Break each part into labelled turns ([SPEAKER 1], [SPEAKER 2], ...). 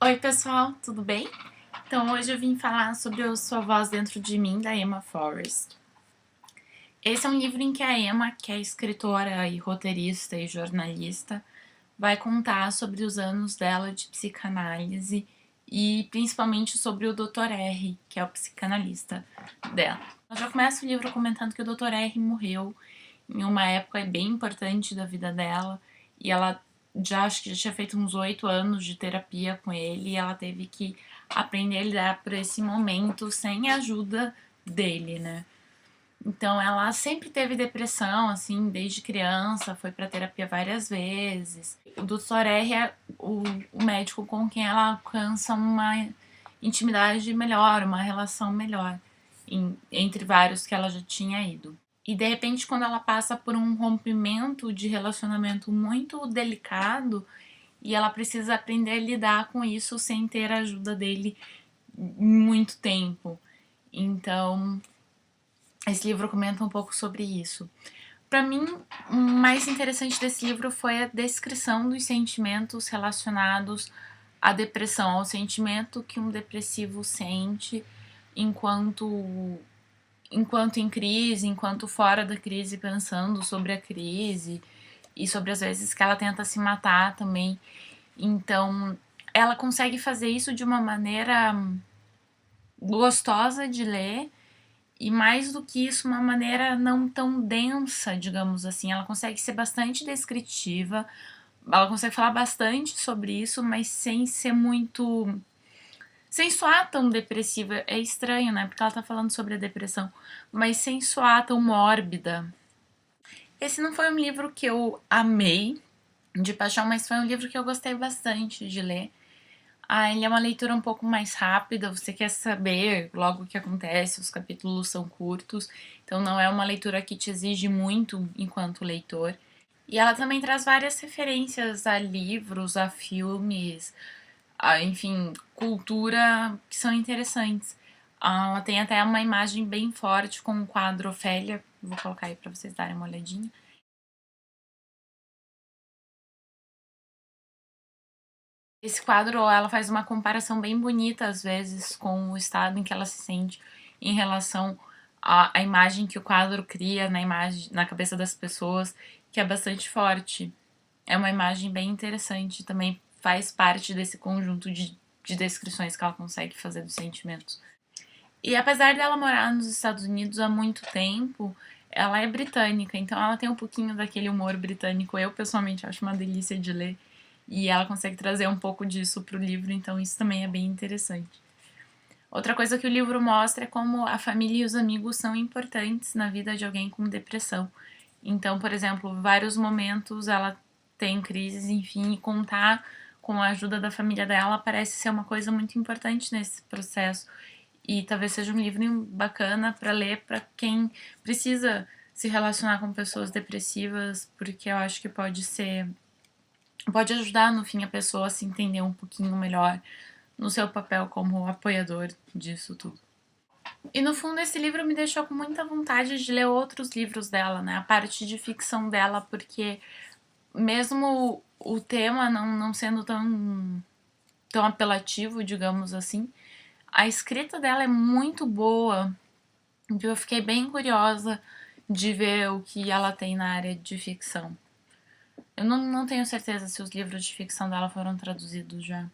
[SPEAKER 1] Oi pessoal, tudo bem? Então hoje eu vim falar sobre A Sua Voz Dentro de Mim, da Emma Forrest. Esse é um livro em que a Emma, que é escritora e roteirista e jornalista, vai contar sobre os anos dela de psicanálise e principalmente sobre o Dr. R, que é o psicanalista dela. Ela já começa o livro comentando que o Dr. R morreu em uma época bem importante da vida dela e ela acho que já tinha feito uns 8 anos de terapia com ele e ela teve que aprender a lidar por esse momento sem a ajuda dele, né? Então ela sempre teve depressão, assim, desde criança, foi pra terapia várias vezes. O Dr. R é o médico com quem ela alcança uma intimidade melhor, uma relação melhor, entre vários que ela já tinha ido. E de repente, quando ela passa por um rompimento de relacionamento muito delicado, e ela precisa aprender a lidar com isso sem ter a ajuda dele muito tempo. Então, esse livro comenta um pouco sobre isso. Para mim, o mais interessante desse livro foi a descrição dos sentimentos relacionados à depressão, ao sentimento que um depressivo sente enquanto em crise, enquanto fora da crise, pensando sobre a crise e sobre as vezes que ela tenta se matar também. Então, ela consegue fazer isso de uma maneira gostosa de ler e mais do que isso, uma maneira não tão densa, digamos assim. Ela consegue ser bastante descritiva, ela consegue falar bastante sobre isso, mas sem ser muito. Sem soar tão depressiva. É estranho, né? Porque ela tá falando sobre a depressão, mas sem soar tão mórbida. Esse não foi um livro que eu amei de paixão, mas foi um livro que eu gostei bastante de ler. Ele é uma leitura um pouco mais rápida, você quer saber logo o que acontece, os capítulos são curtos, então não é uma leitura que te exige muito enquanto leitor. E ela também traz várias referências a livros, a filmes, enfim, cultura que são interessantes. Ela tem até uma imagem bem forte com o quadro Ofélia, vou colocar aí pra vocês darem uma olhadinha. Esse quadro, ela faz uma comparação bem bonita, às vezes, com o estado em que ela se sente em relação à imagem que o quadro cria na cabeça das pessoas, que é bastante forte. É uma imagem bem interessante, também faz parte desse conjunto de descrições que ela consegue fazer dos sentimentos. E apesar dela morar nos Estados Unidos há muito tempo, ela é britânica, então ela tem um pouquinho daquele humor britânico. Eu, pessoalmente, acho uma delícia de ler. E ela consegue trazer um pouco disso pro livro, então isso também é bem interessante. Outra coisa que o livro mostra é como a família e os amigos são importantes na vida de alguém com depressão. Então, por exemplo, vários momentos ela tem crises, enfim, e contar com a ajuda da família dela parece ser uma coisa muito importante nesse processo. E talvez seja um livro bacana para ler para quem precisa se relacionar com pessoas depressivas, porque eu acho que pode ajudar no fim a pessoa a se entender um pouquinho melhor no seu papel como apoiador disso tudo. E no fundo esse livro me deixou com muita vontade de ler outros livros dela, né? A parte de ficção dela, porque mesmo o tema não sendo tão apelativo, digamos assim, a escrita dela é muito boa. Então eu fiquei bem curiosa de ver o que ela tem na área de ficção. Eu não tenho certeza se os livros de ficção dela foram traduzidos já.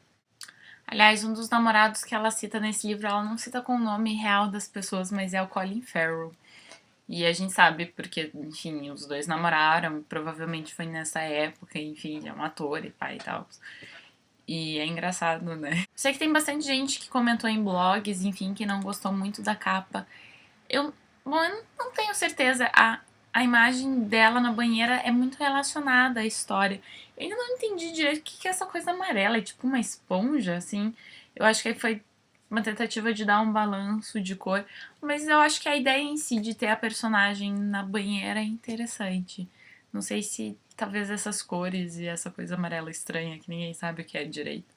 [SPEAKER 1] Aliás, um dos namorados que ela cita nesse livro, ela não cita com o nome real das pessoas, mas é o Colin Farrell. E a gente sabe porque, enfim, os dois namoraram, provavelmente foi nessa época, enfim, ele é um ator e pai e tal. E é engraçado, né? Sei que tem bastante gente que comentou em blogs, enfim, que não gostou muito da capa. Eu não tenho certeza. A imagem dela na banheira é muito relacionada à história. Eu ainda não entendi direito o que é essa coisa amarela. É tipo uma esponja, assim. Eu acho que foi uma tentativa de dar um balanço de cor. Mas eu acho que a ideia em si de ter a personagem na banheira é interessante. Não sei se talvez essas cores e essa coisa amarela estranha que ninguém sabe o que é direito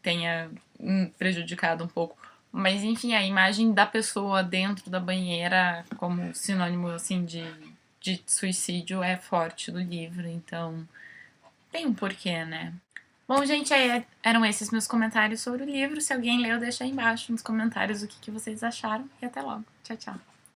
[SPEAKER 1] tenha prejudicado um pouco. Mas enfim, a imagem da pessoa dentro da banheira como sinônimo assim de suicídio é forte do livro, então tem um porquê, né? Bom, gente, eram esses meus comentários sobre o livro. Se alguém leu, deixa aí embaixo nos comentários o que vocês acharam. E até logo. Tchau, tchau.